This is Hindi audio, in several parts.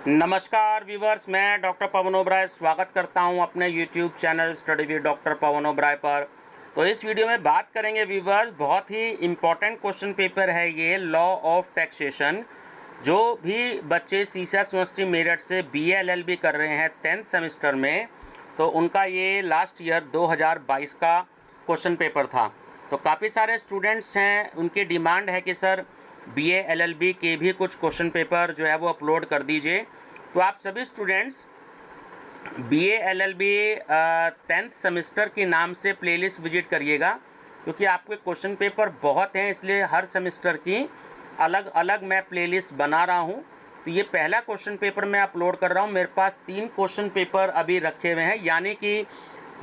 नमस्कार व्यूवर्स, मैं डॉक्टर पवन ओबराय स्वागत करता हूं अपने YouTube channel study with doctor Pawan Oberoi पर। तो इस वीडियो में बात करेंगे व्यूवर्स, बहुत ही इम्पोर्टेंट क्वेश्चन पेपर है ये, लॉ ऑफ टैक्सेशन। जो भी बच्चे सीसीएस यूनिवर्सिटी मेरठ से बीए एलएलबी कर रहे हैं 10th सेमेस्टर में, तो उनका ये लास्ट ईयर 2022 का क्वेश्चन पेपर था। तो काफ़ी सारे स्टूडेंट्स हैं, उनकी डिमांड है कि सर बीए एलएलबी के भी कुछ क्वेश्चन पेपर जो है वो अपलोड कर दीजिए। तो आप सभी students BA LLB 10th semester के नाम से प्लेलिस्ट विजिट करिएगा, क्योंकि आपके क्वेश्चन पेपर बहुत हैं, इसलिए हर सेमेस्टर की अलग अलग मैं प्लेलिस्ट बना रहा हूं। तो ये पहला क्वेश्चन पेपर मैं अपलोड कर रहा हूं। मेरे पास 3 क्वेश्चन पेपर अभी रखे हुए हैं, यानी कि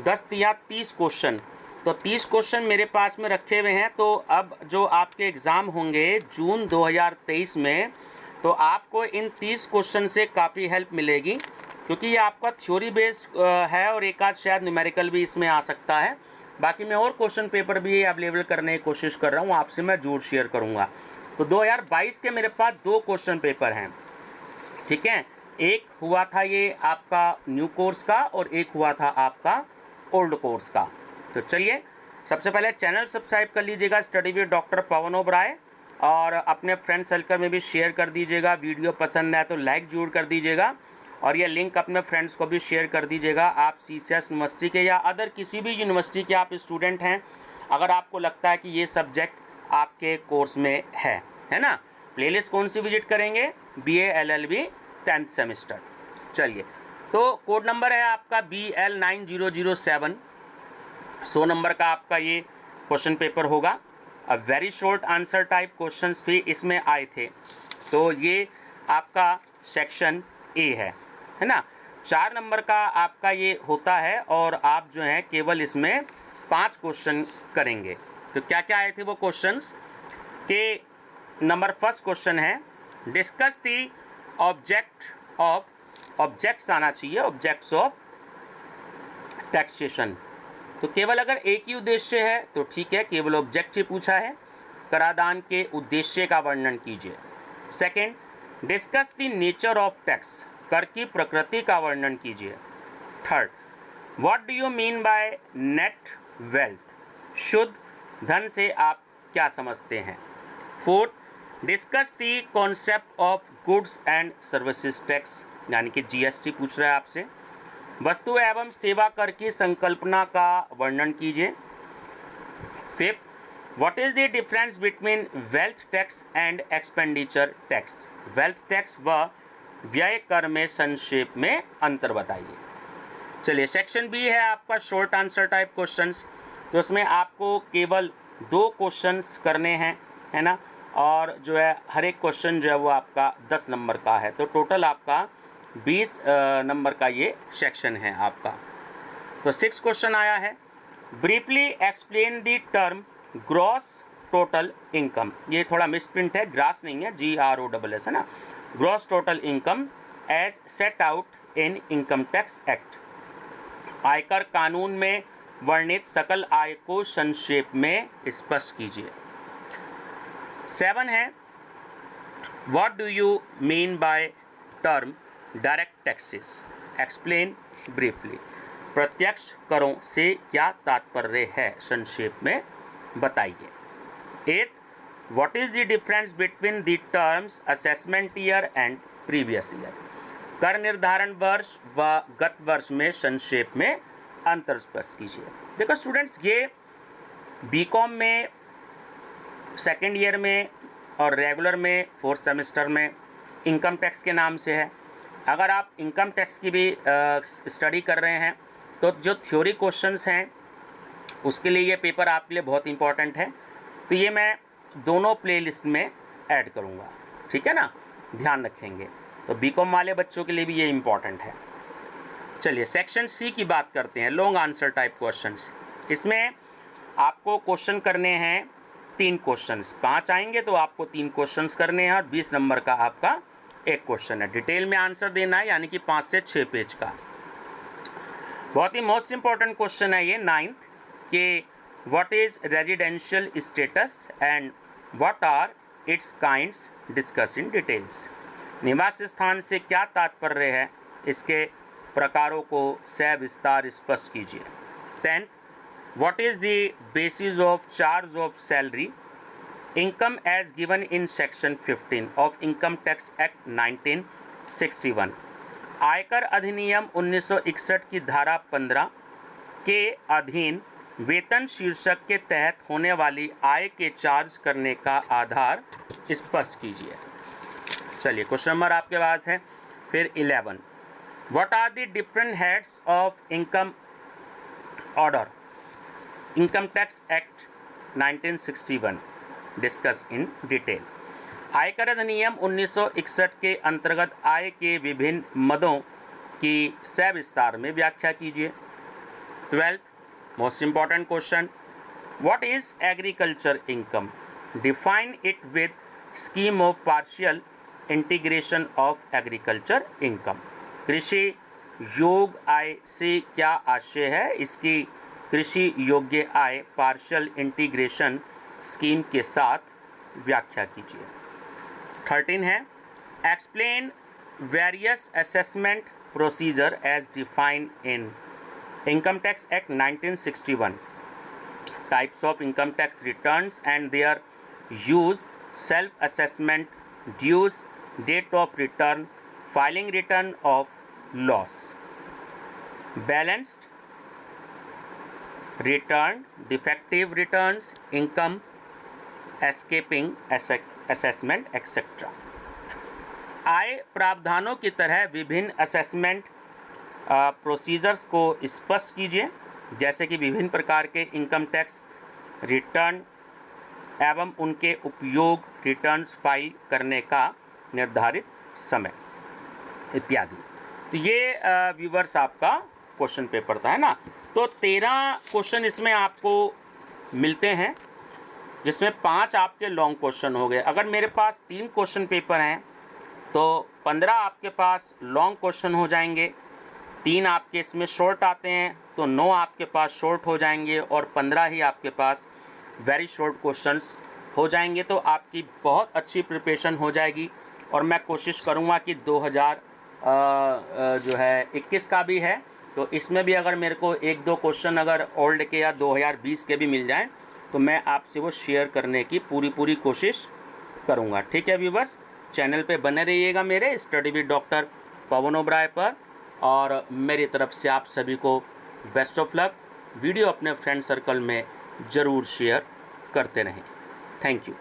10 या 30 क्वेश्चन। तो 30 क्वेश्चन मेरे पास में रखे हुए हैं। तो अब जो आपके एग्ज़ाम होंगे जून 2023 में, तो आपको इन 30 क्वेश्चन से काफ़ी हेल्प मिलेगी, क्योंकि ये आपका थ्योरी बेस्ड है और एक आध शायद न्यूमेरिकल भी इसमें आ सकता है। बाकी मैं और क्वेश्चन पेपर भी अवेलेबल करने की कोशिश कर रहा हूँ, आपसे मैं जरूर शेयर करूँगा। तो 2022 के मेरे पास 2 क्वेश्चन पेपर हैं, ठीक है। एक हुआ था ये आपका न्यू कोर्स का और एक हुआ था आपका ओल्ड कोर्स का। तो चलिए, सबसे पहले चैनल सब्सक्राइब कर लीजिएगा study with doctor Pawan Oberoi, और अपने फ्रेंड सर्कल में भी शेयर कर दीजिएगा। वीडियो पसंद आए तो लाइक जरूर कर दीजिएगा, और ये लिंक अपने फ्रेंड्स को भी शेयर कर दीजिएगा। आप सीसीएस यूनिवर्सिटी के या अदर किसी भी यूनिवर्सिटी के आप स्टूडेंट हैं, अगर आपको लगता है कि ये सब्जेक्ट आपके कोर्स में है ना। प्लेलिस्ट कौन सी विजिट करेंगे? BA LLB 10th semester. चलिए, तो कोड नंबर है आपका BL9007। 100 नंबर का आपका ये क्वेश्चन पेपर होगा। अब very short answer type questions भी इसमें आए थे। तो ये आपका सेक्शन ए है ना। 4 नंबर का आपका ये होता है, और आप जो है केवल इसमें 5 क्वेश्चन करेंगे। तो क्या क्या आए थे वो क्वेश्चंस के? नंबर फर्स्ट क्वेश्चन है, डिस्कस दी ऑब्जेक्ट्स आना चाहिए, ऑब्जेक्ट्स ऑफ टैक्सेशन। तो केवल अगर एक ही उद्देश्य है तो ठीक है, केवल ऑब्जेक्ट ही पूछा है। कराधान के उद्देश्य का वर्णन कीजिए। Second, discuss the nature of tax, कर की प्रकृति का वर्णन कीजिए। Third, what do you mean by net wealth, शुद्ध धन से आप क्या समझते हैं। Fourth, discuss the concept of goods and services tax, यानी कि जीएसटी पूछ रहा है आपसे। वस्तु एवं सेवा कर की संकल्पना का वर्णन कीजिए। Fifth, what is the difference between wealth tax and expenditure tax, wealth tax व व्यय कर में संक्षेप में अंतर बताइए। चलिए, सेक्शन बी है आपका शॉर्ट आंसर टाइप क्वेश्चंस। तो उसमें आपको केवल 2 क्वेश्चंस करने हैं, है ना, और जो है हर एक क्वेश्चन जो है वो आपका 10 नंबर का है। तो टोटल आपका 20 नंबर का ये सेक्शन है आपका। तो 6 क्वेश्चन आया है, briefly explain the term gross total income. ये थोड़ा मिसप्रिंट है, ग्रास नहीं है, GROSS है ना। Gross total income as set out in income tax act, आयकर कानून में वर्णित सकल आय को संक्षेप में स्पष्ट कीजिए। 7 है, what do you mean by term direct taxes, explain briefly, प्रत्यक्ष करों से क्या तात्पर्य है, संक्षेप में बताइए। 8, what is the difference between the terms assessment year and previous year, कर निर्धारण वर्ष व गत वर्ष में संक्षेप में अंतर स्पष्ट कीजिए। देखो स्टूडेंट्स, ये बीकॉम में सेकेंड ईयर में और रेगुलर में 4th सेमेस्टर में इनकम टैक्स के नाम से है। अगर आप इनकम टैक्स की भी स्टडी कर रहे हैं, तो जो थ्योरी क्वेश्चंस हैं उसके लिए ये पेपर आपके लिए बहुत इंपॉर्टेंट है। तो ये मैं दोनों प्लेलिस्ट में ऐड करूँगा, ठीक है ना, ध्यान रखेंगे। तो बीकॉम वाले बच्चों के लिए भी ये इम्पॉर्टेंट है। चलिए, सेक्शन सी की बात करते हैं, लॉन्ग आंसर टाइप क्वेश्चंस। इसमें आपको क्वेश्चन करने हैं 3 क्वेश्चंस, 5 आएंगे तो आपको 3 क्वेश्चंस करने हैं, और 20 नंबर का आपका एक क्वेश्चन है। डिटेल में आंसर देना है, यानी कि 5 से 6 पेज का। बहुत ही मोस्ट इंपॉर्टेंट क्वेश्चन है ये 9th कि what is residential status and what are its kinds, discuss in details. निवास स्थान से क्या तात्पर्य है, इसके प्रकारों को सविस्तार स्पष्ट कीजिए। 10th, what is the basis of charge of salary income as given in section 15 of income tax act 1961। आयकर अधिनियम 1961 की धारा 15 के अधीन वेतन शीर्षक के तहत होने वाली आय के चार्ज करने का आधार स्पष्ट कीजिए। चलिए क्वेश्चन नंबर आपके पास है फिर 11, what are the different heads of income order income tax act 1961, discuss in detail. आयकर अधिनियम 1961 के अंतर्गत आय के विभिन्न मदों की सविस्तार में व्याख्या कीजिए। 12th, most important question, what is agriculture income, define it with scheme of partial integration of agriculture income. कृषि योग आय से क्या आशय है, इसकी कृषि योग्य आय पार्शियल इंटीग्रेशन स्कीम के साथ व्याख्या कीजिए। 13 है, explain various assessment procedure as defined in income tax act 1961, types of income tax returns and their use, self assessment, dues, date of return, filing return of loss, balanced return, defective returns, income escaping assessment etcetera. आय प्रावधानों की तरह विभिन्न असेसमेंट प्रोसीजर्स को स्पष्ट कीजिए, जैसे कि विभिन्न प्रकार के इनकम टैक्स रिटर्न एवं उनके उपयोग, रिटर्न्स फाइल करने का निर्धारित समय इत्यादि। तो ये व्यूवर्स आपका क्वेश्चन पेपर था, है ना। तो 13 क्वेश्चन इसमें आपको मिलते हैं, जिसमें 5 आपके लॉन्ग क्वेश्चन हो गए। अगर मेरे पास 3 क्वेश्चन पेपर हैं तो 15 आपके पास लॉन्ग क्वेश्चन हो जाएंगे, 3 आपके इसमें शॉर्ट आते हैं तो 9 आपके पास शॉर्ट हो जाएंगे और 15 ही आपके पास वेरी शॉर्ट क्वेश्चंस हो जाएंगे। तो आपकी बहुत अच्छी प्रिपरेशन हो जाएगी और मैं कोशिश करूँगा कि 2021 का भी है तो इसमें भी अगर मेरे को 1-2 क्वेश्चन अगर ओल्ड के या 2020 के भी मिल जाएं तो मैं आपसे वो शेयर करने की पूरी कोशिश करूँगा। ठीक है व्यूवर्स, चैनल पे बने रहिएगा मेरे study with doctor Pawan Oberoi पर, और मेरी तरफ से आप सभी को बेस्ट ऑफ लक। वीडियो अपने फ्रेंड सर्कल में ज़रूर शेयर करते रहें। Thank you.